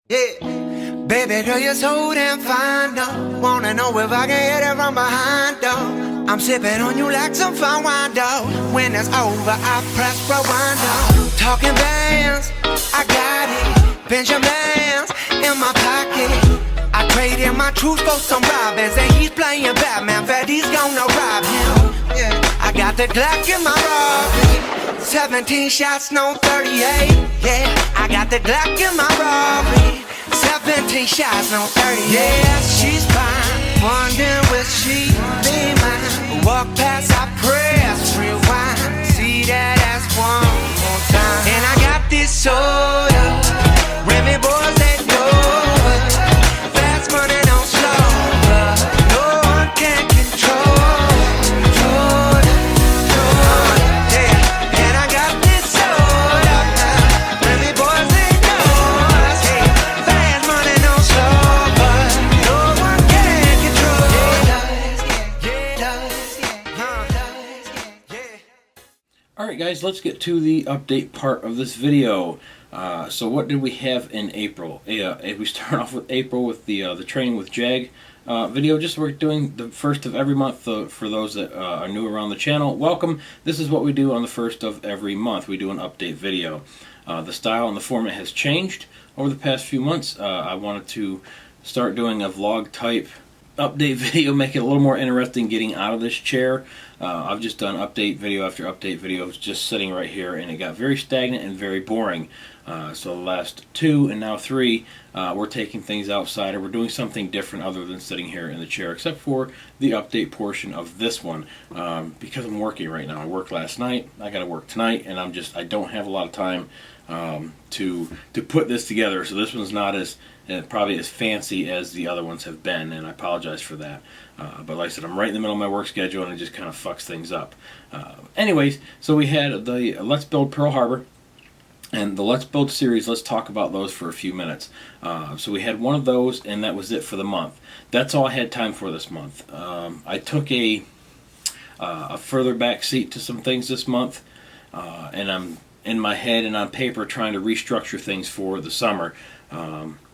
Yeah, baby girl, you're so damn fine, though. Wanna know if I can hit it from behind, though. I'm sipping on you like some fine wine, though. When it's over, I press rewind, though. Talking bands, I got it. Benjamins in my pocket. I traded my truth for some robins, and he's playing Batman. Bet he's gonna rob him. Yeah, I got the Glock in my Robin. 17 shots, no 38. Yeah, I got the Glock in my Robin. 17 shots, no 38. Yeah, she's fine. Wondering will she be mine? Walk past, I press rewind. See that ass one more time. And I got this soda. Remy boys, they know it. Fast money, no slow. No one can control. Yeah. And I got this soda. Remy boys, they know it. Fast money, no slow. No one can control. Alright guys, let's get to the update part of this video. So what did we have in April? We start off with April with the training with Jag video. Just we're doing the first of every month. For those that are new around the channel, welcome. This is what we do on the first of every month. We do an update video. The style and the format has changed over the past few months. I wanted to start doing a vlog type update video, make it a little more interesting getting out of this chair. I've just done update video after update videos just sitting right here, and it got very stagnant and very boring. So the last 2 and now 3, we're taking things outside, or we're doing something different other than sitting here in the chair, except for the update portion of this one, because I'm working right now. I worked last night, I got to work tonight, and I don't have a lot of time to put this together. So this one's not as probably as fancy as the other ones have been, and I apologize for that. But like I said, I'm right in the middle of my work schedule, and it just kind of fucks things up. Anyways, so we had the Let's Build Pearl Harbor and the Let's Build series. Let's talk about those for a few minutes. So we had one of those, and that was it for the month. That's all I had time for this month. I took a further back seat to some things this month, and I'm in my head and on paper trying to restructure things for the summer.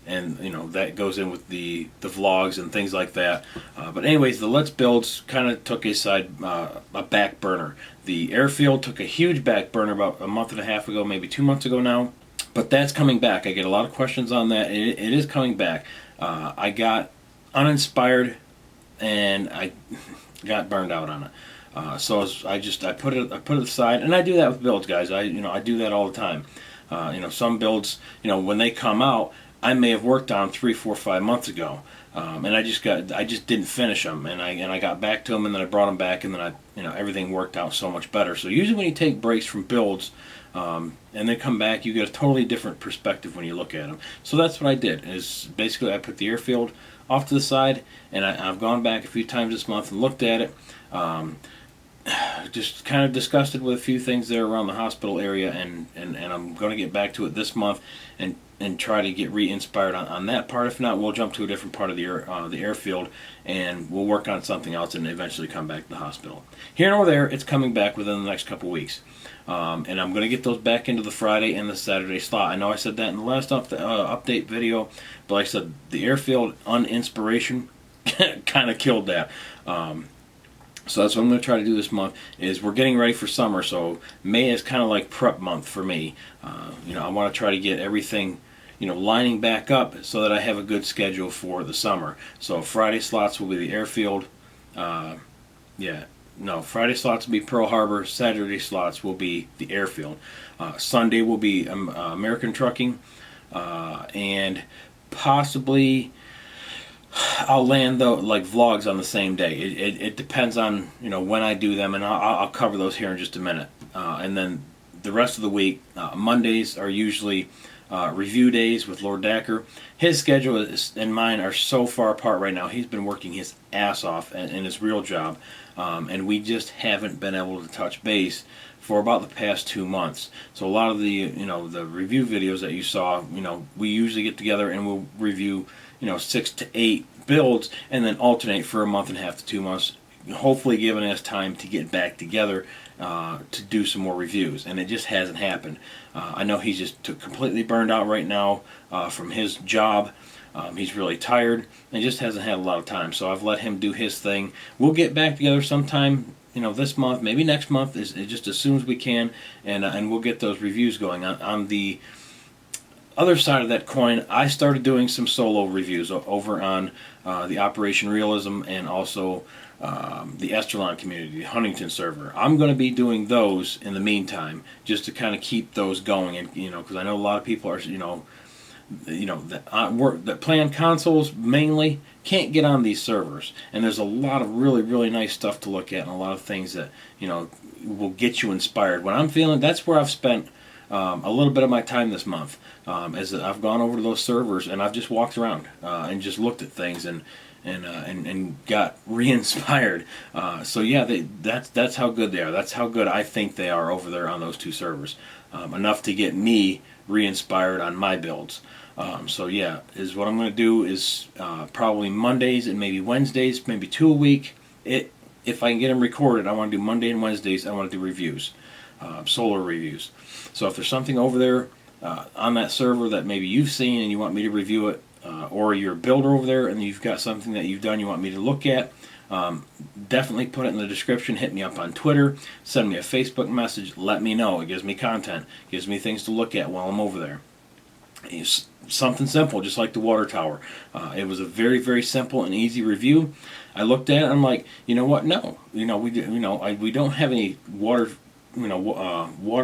And you know that goes in with the vlogs and things like that. But anyways, the Let's Builds kind of took a back burner. The airfield took a huge back burner about a month and a half ago, maybe 2 months ago now. But that's coming back. I get a lot of questions on that. It is coming back. I got uninspired and I got burned out on it. So I put it aside, and I do that with builds, guys. I do that all the time. Some builds, when they come out, I may have worked on 3, 4, 5 months ago, and I just didn't finish them, and I got back to them, and then I brought them back, and then everything worked out so much better. So usually when you take breaks from builds, and then come back, you get a totally different perspective when you look at them. So that's what I did. Is basically I put the airfield off to the side, and I've gone back a few times this month and looked at it. Just kind of disgusted with a few things there around the hospital area, and I'm going to get back to it this month and try to get re-inspired on that part. If not, we'll jump to a different part of the airfield, and we'll work on something else and eventually come back to the hospital. Here nor there, it's coming back within the next couple weeks. And I'm going to get those back into the Friday and the Saturday slot. I know I said that in the last update video, but like I said, the airfield uninspiration kind of killed that. So that's what I'm going to try to do this month. Is we're getting ready for summer, so May is kind of like prep month for me. I want to try to get everything, lining back up so that I have a good schedule for the summer. So Friday slots will be the airfield. Friday slots will be Pearl Harbor. Saturday slots will be the airfield. Sunday will be American Trucking, and possibly I'll land like vlogs on the same day. It depends on when I do them, and I'll cover those here in just a minute. And then the rest of the week, Mondays are usually review days with Lord Dacker. His schedule and mine are so far apart right now. He's been working his ass off in his real job, and we just haven't been able to touch base for about the past 2 months. So a lot of the the review videos that you saw, we usually get together and we'll review 6 to 8 builds, and then alternate for a month and a half to 2 months, hopefully giving us time to get back together to do some more reviews, and it just hasn't happened. I know he's just completely burned out right now from his job. He's really tired and just hasn't had a lot of time, so I've let him do his thing. We'll get back together sometime, this month, maybe next month, is just as soon as we can, and we'll get those reviews going. On the other side of that coin, I started doing some solo reviews over on the Operation Realism and also the Esterlon community, the Huntington server. I'm going to be doing those in the meantime, just to kind of keep those going, and because I know a lot of people are that play on consoles mainly can't get on these servers, and there's a lot of really nice stuff to look at and a lot of things that will get you inspired. When I'm feeling, that's where I've spent a little bit of my time this month, as I've gone over to those servers and I've just walked around and just looked at things and got re-inspired. So yeah, that's how good they are. That's how good I think they are over there on those two servers. Enough to get me re-inspired on my builds. So yeah, is what I'm going to do is probably Mondays and maybe Wednesdays, maybe 2 a week. If I can get them recorded, I want to do Monday and Wednesdays. I want to do reviews, solar reviews. So if there's something over there on that server that maybe you've seen and you want me to review it, or you're a builder over there and you've got something that you've done you want me to look at, definitely put it in the description. Hit me up on Twitter, send me a Facebook message, let me know. It gives me content, gives me things to look at while I'm over there. It's something simple, just like the water tower. It was a very simple and easy review. I looked at it and I'm like, you know what? No, we don't have any water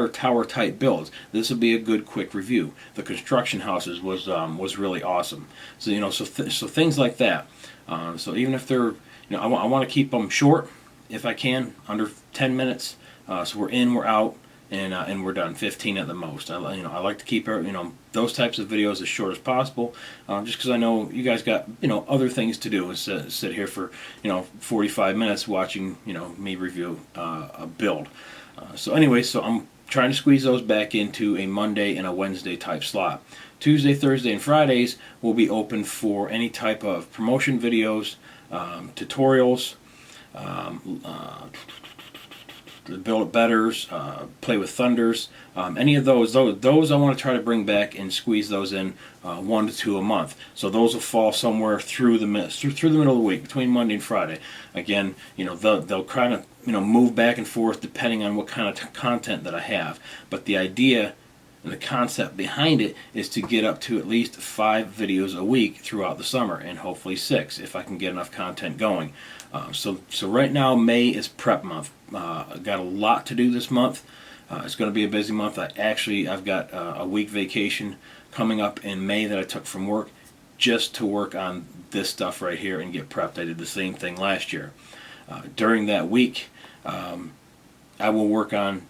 tower type builds. This would be a good quick review. The construction houses was really awesome. So so things like that. So even if they're I want to keep them short if I can, under 10 minutes. So we're in, we're out, and we're done. 15 at the most. I like to keep those types of videos as short as possible, just because I know you guys got other things to do and sit here for 45 minutes watching me review a build. So anyway, so I'm trying to squeeze those back into a Monday and a Wednesday type slot. Tuesday, Thursday, and Fridays will be open for any type of promotion videos, tutorials, build it betters, play with thunders, any of those I want to try to bring back and squeeze those in 1 to 2 a month. So those will fall somewhere through the middle of the week, between Monday and Friday. Again, they'll kind of move back and forth depending on what kind of content that I have. But the idea and the concept behind it is to get up to at least 5 videos a week throughout the summer, and hopefully 6 if I can get enough content going. So right now May is prep month. I've got a lot to do this month. It's going to be a busy month. I've got a week vacation coming up in May that I took from work just to work on this stuff right here and get prepped. I did the same thing last year. During that week, I will work on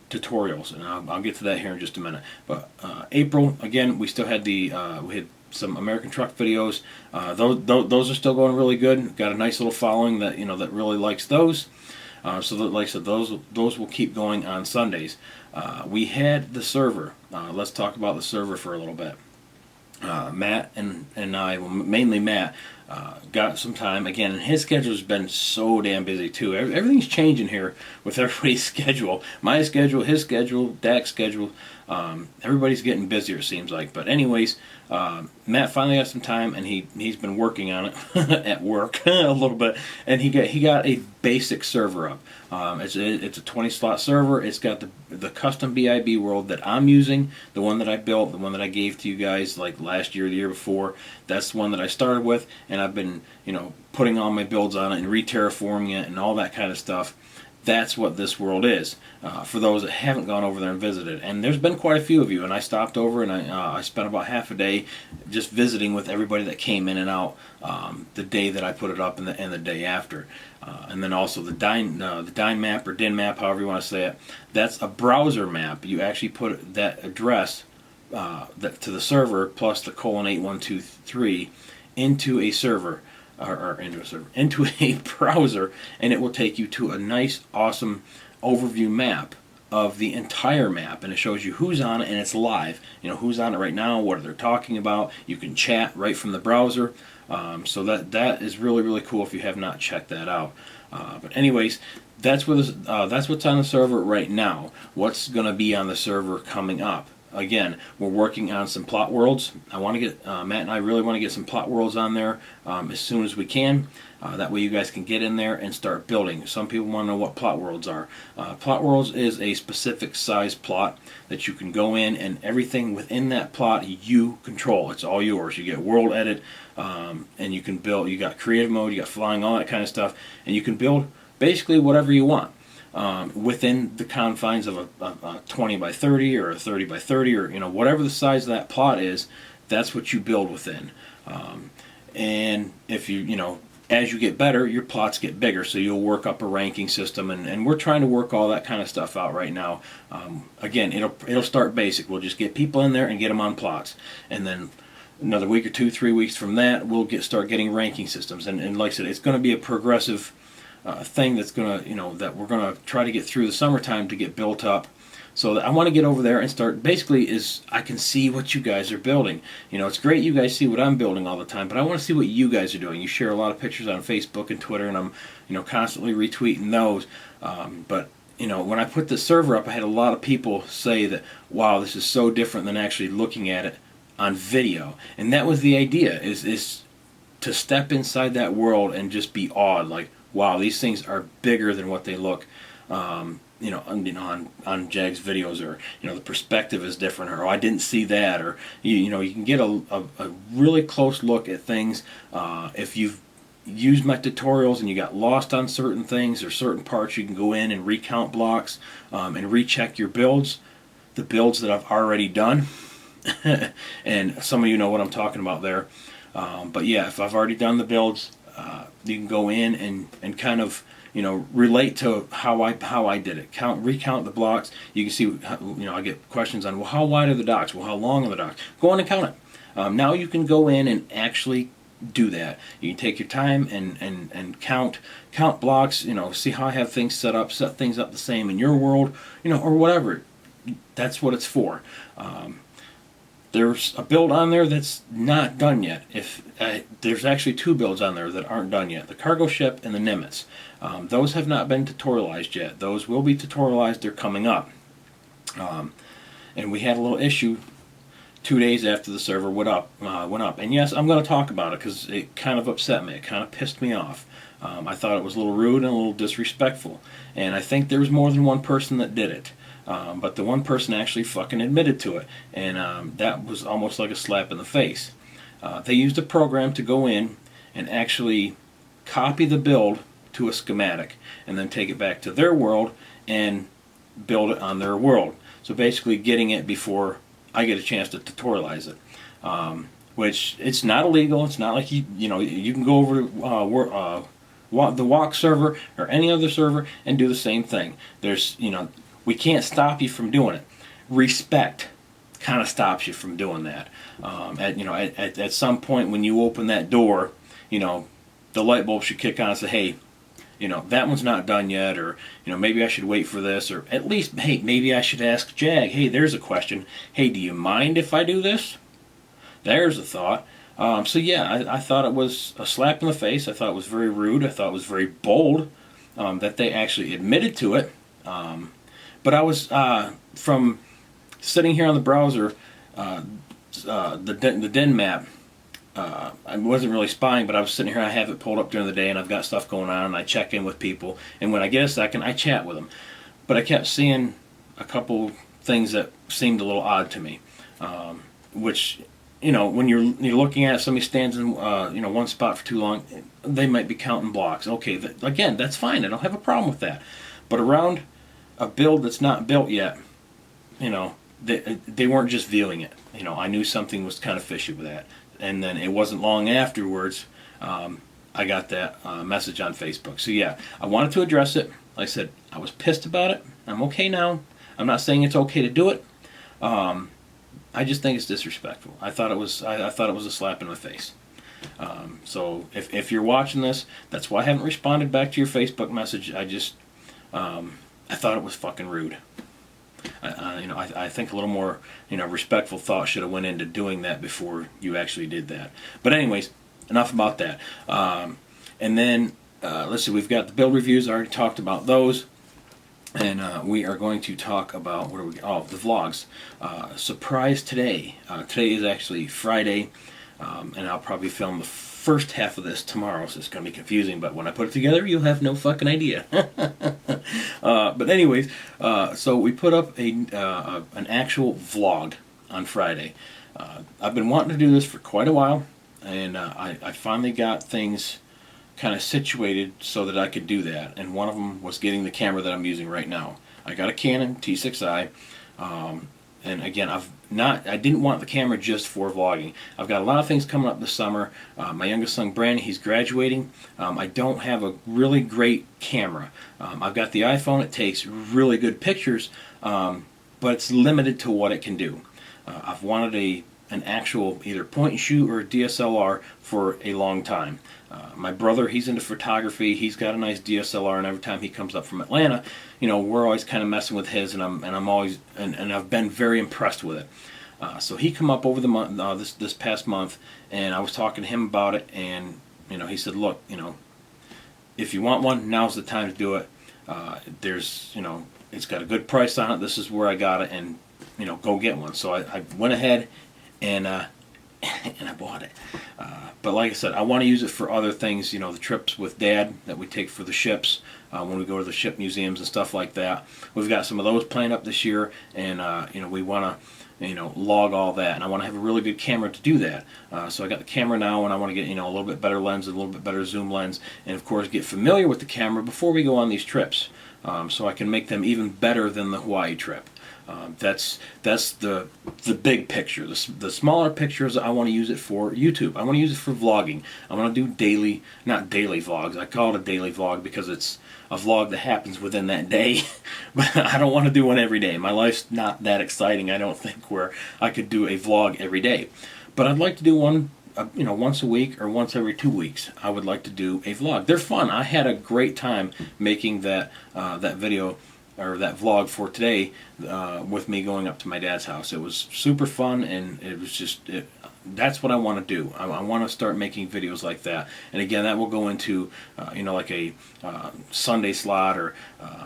tutorials, and I'll get to that here in just a minute. But April, again, we still had we had some American truck videos. Those are still going really good. Got a nice little following that that really likes those. So that, like I said, those will keep going on Sundays. We had the server. Let's talk about the server for a little bit. Matt and I, well, mainly Matt, got some time again, and his schedule's been so damn busy too. Everything's changing here with everybody's schedule. My schedule, his schedule, Dak's schedule. Everybody's getting busier, it seems like. But anyways, Matt finally got some time, and he's been working on it at work a little bit, and he got a basic server up. It's a 20 slot server. It's got the custom BIB world that I'm using, the one that I built, the one that I gave to you guys like last year, the year before. That's the one that I started with, and I've been putting all my builds on it and re-terraforming it and all that kind of stuff. That's what this world is, for those that haven't gone over there and visited. And there's been quite a few of you, and I stopped over and I spent about half a day just visiting with everybody that came in and out the day that I put it up and the day after. And then also the Dyn map or DIN map, however you want to say it. That's a browser map. You actually put that address to the server plus the :8123 into a server. Or into a browser, and it will take you to a nice, awesome overview map of the entire map, and it shows you who's on it, and it's live. Who's on it right now, what they're talking about. You can chat right from the browser. So that is really cool if you have not checked that out. But anyways, that's what's on the server right now. What's going to be on the server coming up? Again, we're working on some plot worlds. I want to get Matt and I really want to get some plot worlds on there as soon as we can. That way you guys can get in there and start building. Some people want to know what plot worlds are. Plot worlds is a specific size plot that you can go in, and everything within that plot you control. It's all yours. You get world edit, and you can build. You got creative mode, you got flying, all that kind of stuff, and you can build basically whatever you want. Within the confines of a 20 by 30 or a 30 by 30, or whatever the size of that plot is, that's what you build within. And if as you get better, your plots get bigger, so you'll work up a ranking system, and we're trying to work all that kind of stuff out right now. Again, it'll start basic. We'll just get people in there and get them on plots, and then another week or 2, 3 weeks from that, we'll start getting ranking systems. And like I said, it's going to be a progressive thing that's gonna, that we're gonna try to get through the summertime to get built up. So that I want to get over there and start. Basically, is I can see what you guys are building. It's great you guys see what I'm building all the time, but I want to see what you guys are doing. You share a lot of pictures on Facebook and Twitter, and I'm, constantly retweeting those. But when I put the server up, I had a lot of people say that, wow, this is so different than actually looking at it on video. And that was the idea: is to step inside that world and just be awed, like, wow, these things are bigger than what they look. On Jag's videos, or the perspective is different, or I didn't see that, or you can get a really close look at things if you've used my tutorials and you got lost on certain things or certain parts. You can go in and recount blocks and recheck your builds, the builds that I've already done, and some of you know what I'm talking about there. But yeah, if I've already done the builds, you can go in and kind of relate to how I did it. Recount the blocks. You can see, I get questions on, well, how wide are the docks? Well, how long are the docks? Go on and count it. Now you can go in and actually do that. You can take your time and count blocks. See how I have things set things up the same in your world, or whatever. That's what it's for. There's a build on there that's not done yet. There's actually 2 builds on there that aren't done yet: the cargo ship and the Nimitz. Those have not been tutorialized yet. Those will be tutorialized. They're coming up. And we had a little issue 2 days after the server went up. And yes, I'm going to talk about it because it kind of upset me. It kind of pissed me off. I thought it was a little rude and a little disrespectful. And I think there was more than one person that did it. But the one person actually fucking admitted to it, and that was almost like a slap in the face. They used a program to go in and actually copy the build to a schematic, and then take it back to their world and build it on their world. So basically getting it before I get a chance to tutorialize it. Which, it's not illegal. It's not like you can go over to the Walk server or any other server and do the same thing. There's, we can't stop you from doing it. Respect kind of stops you from doing that. At some point when you open that door, the light bulb should kick on and say, hey, that one's not done yet, or maybe I should wait for this, or at least, hey, maybe I should ask Jag, hey, there's a question. Hey, do you mind if I do this? There's a thought. So yeah, I thought it was a slap in the face. I thought it was very rude. I thought it was very bold that they actually admitted to it. But I was, from sitting here on the browser, the den map, I wasn't really spying, but I was sitting here, I have it pulled up during the day, and I've got stuff going on, and I check in with people, and when I get a second, I chat with them. But I kept seeing a couple things that seemed a little odd to me, which, when you're looking at it, somebody stands in one spot for too long, they might be counting blocks. Okay, again, that's fine. I don't have a problem with that. But around a build that's not built yet, they weren't just viewing it. I knew something was kind of fishy with that. And then it wasn't long afterwards, I got that message on Facebook. So yeah, I wanted to address it. Like I said, I was pissed about it. I'm okay now. I'm not saying it's okay to do it. I just think it's disrespectful. I thought it was a slap in the face. So if you're watching this, that's why I haven't responded back to your Facebook message. I thought it was fucking rude. I think a little more, respectful thought should have went into doing that before you actually did that. But anyways, enough about that. And then let's see, we've got the build reviews. I already talked about those. And we are going to talk about, what are we? Oh, the vlogs. Surprise today. Today is actually Friday, and I'll probably film the first half of this tomorrow, so it's going to be confusing, but when I put it together, you'll have no fucking idea. But anyways, so we put up an actual vlog on Friday. I've been wanting to do this for quite a while, and I finally got things kind of situated so that I could do that, and one of them was getting the camera that I'm using right now. I got a Canon T6i, and again, I didn't want the camera just for vlogging. I've got a lot of things coming up this summer. My youngest son Brandon, he's graduating. I don't have a really great camera. I've got the iPhone. It takes really good pictures, but it's limited to what it can do. I've wanted an actual either point and shoot or a DSLR for a long time. My brother, he's into photography. He's got a nice DSLR, and every time he comes up from Atlanta, we're always kind of messing with his, and I'm always and I've been very impressed with it. So he come up over the month, this past month, and I was talking to him about it, and he said, look, if you want one, now's the time to do it. It's got a good price on it. This is where I got it, and go get one. So I went ahead and and I bought it. But like I said, I want to use it for other things, the trips with Dad that we take for the ships, when we go to the ship museums and stuff like that. We've got some of those planned up this year, and we want to log all that, and I want to have a really good camera to do that. So I got the camera now, and I want to get a little bit better lens, a little bit better zoom lens, and of course get familiar with the camera before we go on these trips, so I can make them even better than the Hawaii trip. That's the big picture. The smaller pictures, I want to use it for YouTube. I want to use it for vlogging. I want to do not daily vlogs. I call it a daily vlog because it's a vlog that happens within that day. But I don't want to do one every day. My life's not that exciting, I don't think, where I could do a vlog every day. But I'd like to do one, once a week or once every 2 weeks. I would like to do a vlog. They're fun. I had a great time making that video, or that vlog for today, with me going up to my dad's house. It was super fun, and it was just, that's what I want to do. I want to start making videos like that. And again, that will go into, like a Sunday slot, or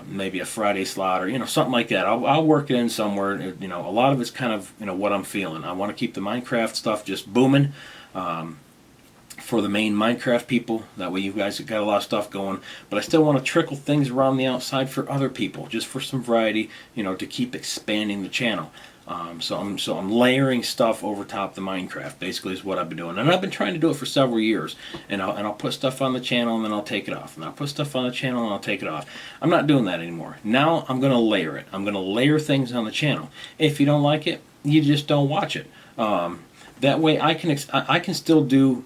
maybe a Friday slot, or, something like that. I'll work it in somewhere. A lot of it's kind of, what I'm feeling. I want to keep the Minecraft stuff just booming. For the main Minecraft people, that way you guys have got a lot of stuff going, but I still want to trickle things around the outside for other people, just for some variety, to keep expanding the channel. So I'm layering stuff over top the Minecraft, basically, is what I've been doing, and I've been trying to do it for several years. And I'll put stuff on the channel, and then I'll take it off, and I'll put stuff on the channel, and I'll take it off. I'm not doing that anymore. Now I'm going to layer it. I'm going to layer things on the channel. If you don't like it, you just don't watch it. That way I can still do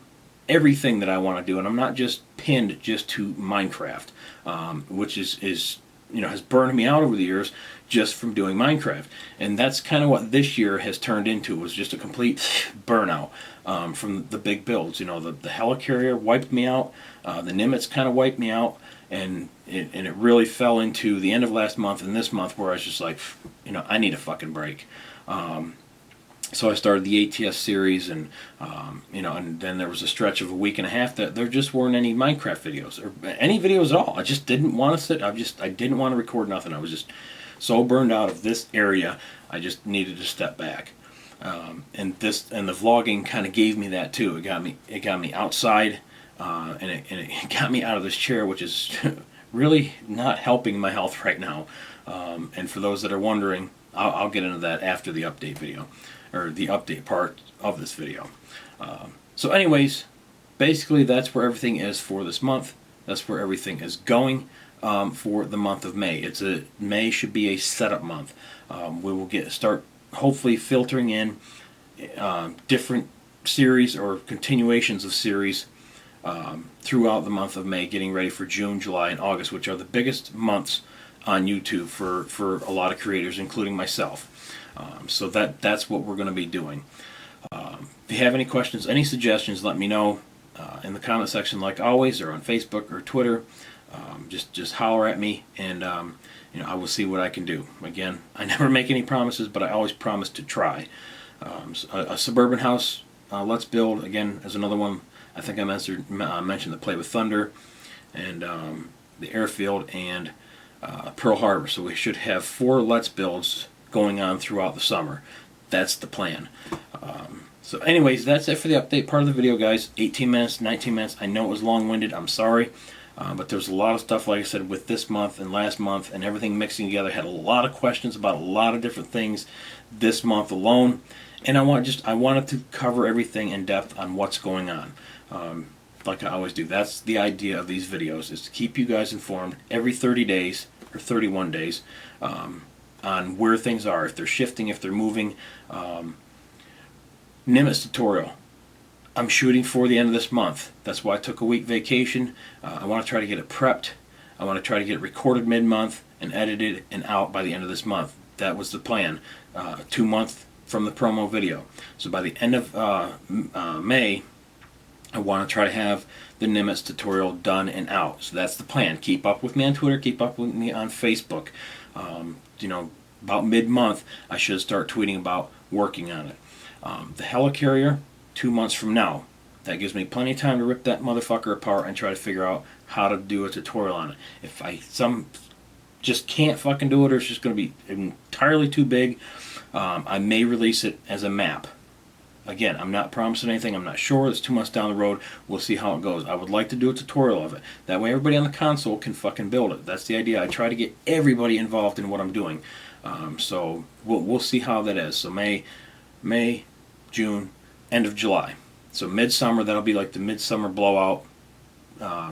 everything that I want to do, and I'm not just pinned just to Minecraft, which is has burned me out over the years just from doing Minecraft. And that's kind of what this year has turned into, was just a complete burnout from the big builds. The Helicarrier wiped me out, the Nimitz kind of wiped me out, and it really fell into the end of last month and this month where I was just like, I need a fucking break. So I started the ATS series, and and then there was a stretch of a week and a half that there just weren't any Minecraft videos, or any videos at all. I just didn't want to sit. I didn't want to record nothing. I was just so burned out of this area. I just needed to step back. And the vlogging kind of gave me that too. It got me outside, and it got me out of this chair, which is really not helping my health right now. And for those that are wondering, I'll get into that after the update video, or the update part of this video. So anyways, basically that's where everything is for this month. That's where everything is going for the month of May. May should be a setup month. We will start hopefully filtering in different series or continuations of series throughout the month of May, getting ready for June, July, and August, which are the biggest months on YouTube for a lot of creators, including myself. So that's what we're going to be doing. If you have any questions, any suggestions, let me know in the comment section, like always, or on Facebook or Twitter. Just holler at me, and I will see what I can do. Again, I never make any promises, but I always promise to try. A suburban house, let's build, again, as another one. I think I mentioned the Play with Thunder. and the airfield and Pearl Harbor. So we should have 4 Let's Builds going on throughout the summer. That's the plan. So anyways, that's it for the update part of the video, guys. 18 minutes, 19 minutes. I know it was long-winded. I'm sorry. But there's a lot of stuff, like I said, with this month and last month and everything mixing together. I had a lot of questions about a lot of different things this month alone. And I wanted to cover everything in depth on what's going on. Like I always do. That's the idea of these videos, is to keep you guys informed every 30 days or 31 days on where things are, if they're shifting, if they're moving. Nimitz tutorial. I'm shooting for the end of this month. That's why I took a week vacation. I want to try to get it prepped. I want to try to get it recorded mid-month and edited and out by the end of this month. That was the plan. 2 months from the promo video. So by the end of May, I want to try to have the Nimitz tutorial done and out. So that's the plan. Keep up with me on Twitter. Keep up with me on Facebook. About mid-month, I should start tweeting about working on it. The helicarrier, 2 months from now. That gives me plenty of time to rip that motherfucker apart and try to figure out how to do a tutorial on it. If I just can't fucking do it, or it's just going to be entirely too big, I may release it as a map. Again, I'm not promising anything. I'm not sure. It's 2 months down the road. We'll see how it goes. I would like to do a tutorial of it. That way everybody on the console can fucking build it. That's the idea. I try to get everybody involved in what I'm doing. So we'll see how that is. So May, June, end of July. So midsummer, that'll be like the midsummer blowout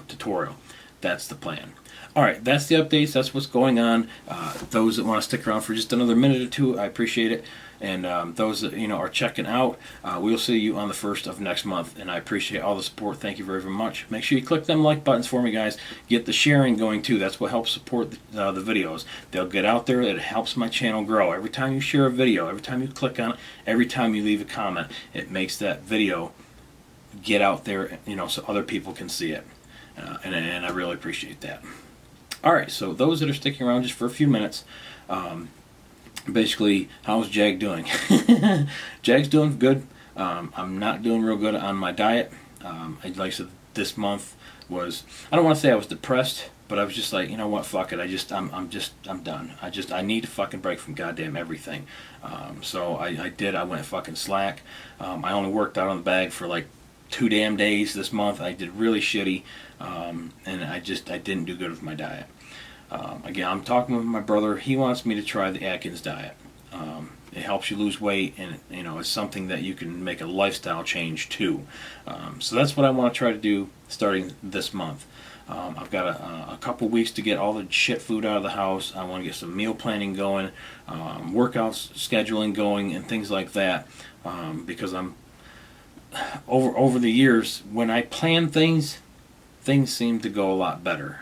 tutorial. That's the plan. Alright, that's the updates. That's what's going on. Those that want to stick around for just another minute or two, I appreciate it. And those that are checking out, we'll see you on the 1st of next month. And I appreciate all the support. Thank you very, very much. Make sure you click them like buttons for me, guys. Get the sharing going too. That's what helps support the videos. They'll get out there. It helps my channel grow. Every time you share a video, every time you click on it, every time you leave a comment, it makes that video get out there, so other people can see it. And I really appreciate that. Alright, so those that are sticking around just for a few minutes, basically, how's Jag doing? Jag's doing good. I'm not doing real good on my diet. Like I said, this month was, I don't want to say I was depressed, but I was just like, you know what, fuck it. I'm done. I need to fucking break from goddamn everything. So I went fucking slack. I only worked out on the bag for like 2 damn days this month. I did really shitty, and I didn't do good with my diet. Again, I'm talking with my brother. He wants me to try the Atkins diet. It helps you lose weight, and it's something that you can make a lifestyle change too. So that's what I want to try to do starting this month. I've got a couple weeks to get all the shit food out of the house. I want to get some meal planning going, workouts scheduling going, and things like that. Because I'm over the years, when I plan things seem to go a lot better.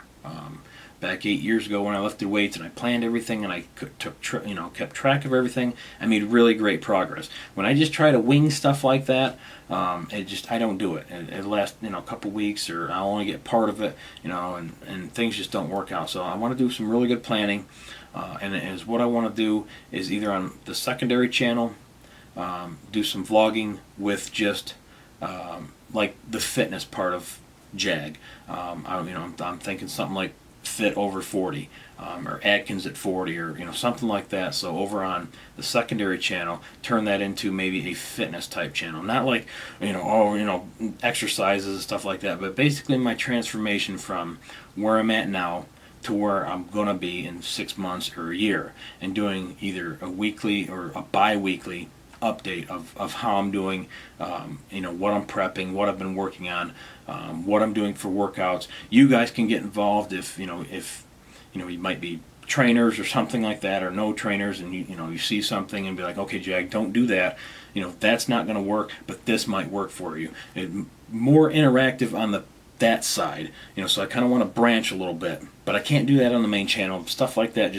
Back 8 years ago when I lifted weights and I planned everything and I kept track of everything, I made really great progress. When I just try to wing stuff like that, I don't do it. It lasts a couple weeks, or I'll only get part of it, and things just don't work out. So I want to do some really good planning, and what I want to do is either on the secondary channel, do some vlogging with just like the fitness part of Jag. I'm thinking something like Fit over 40, or Atkins at 40, or something like that. So over on the secondary channel, turn that into maybe a fitness type channel. Not like exercises and stuff like that, but basically my transformation from where I'm at now to where I'm gonna be in 6 months or a year, and doing either a weekly or a bi-weekly update of how I'm doing, what I'm prepping, what I've been working on, what I'm doing for workouts. You guys can get involved if you might be trainers or something like that, or no trainers, and you see something and be like, okay, Jag, don't do that. That's not going to work, but this might work for you. More interactive on that side, so I kind of want to branch a little bit, but I can't do that on the main channel. Stuff like that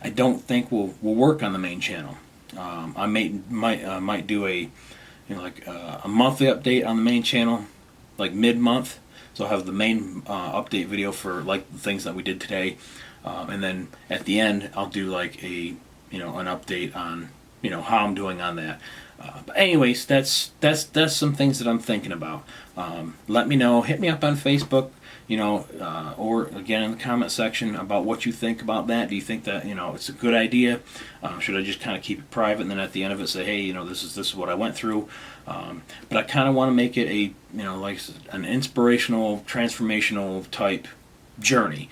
I don't think will work on the main channel. I might do a monthly update on the main channel, like mid-month. So I'll have the main update video for like the things that we did today, and then at the end I'll do like an update on how I'm doing on that. But anyways, that's some things that I'm thinking about. Let me know. Hit me up on Facebook, or again in the comment section about what you think about that. Do you think that it's a good idea? Should I just kind of keep it private and then at the end of it say, hey, this is what I went through? But I kind of want to make it a like an inspirational, transformational type journey.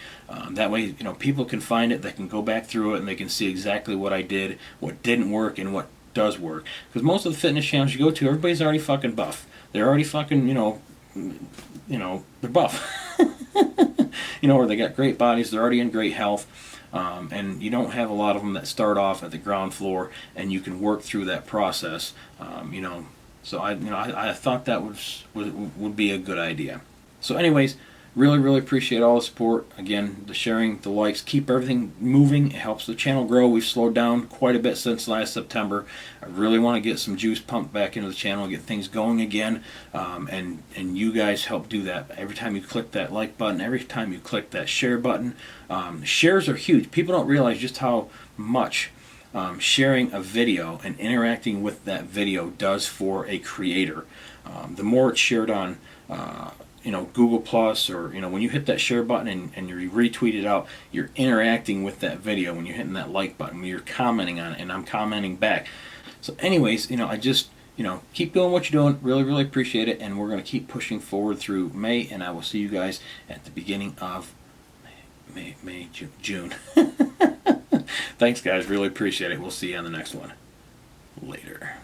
That way, people can find it. They can go back through it and they can see exactly what I did, what didn't work, and what does work. Because most of the fitness channels you go to, everybody's already fucking buff. They're already fucking, they're buff. Or they got great bodies. They're already in great health. And you don't have a lot of them that start off at the ground floor, and you can work through that process. So I thought that would be a good idea. So anyways, really appreciate all the support. Again, the sharing, the likes, keep everything moving. It helps the channel grow. We've slowed down quite a bit since last September. I really want to get some juice pumped back into the channel, get things going again, and you guys help do that. Every time you click that like button, every time you click that share button, shares are huge. People don't realize just how much sharing a video and interacting with that video does for a creator. The more it's shared on Google Plus, or when you hit that share button and you retweet it out, you're interacting with that video. When you're hitting that like button, when you're commenting on it, and I'm commenting back. So anyways, I just keep doing what you're doing. Really appreciate it, and we're going to keep pushing forward through May, and I will see you guys at the beginning of June. Thanks guys, really appreciate it. We'll see you on the next one. Later.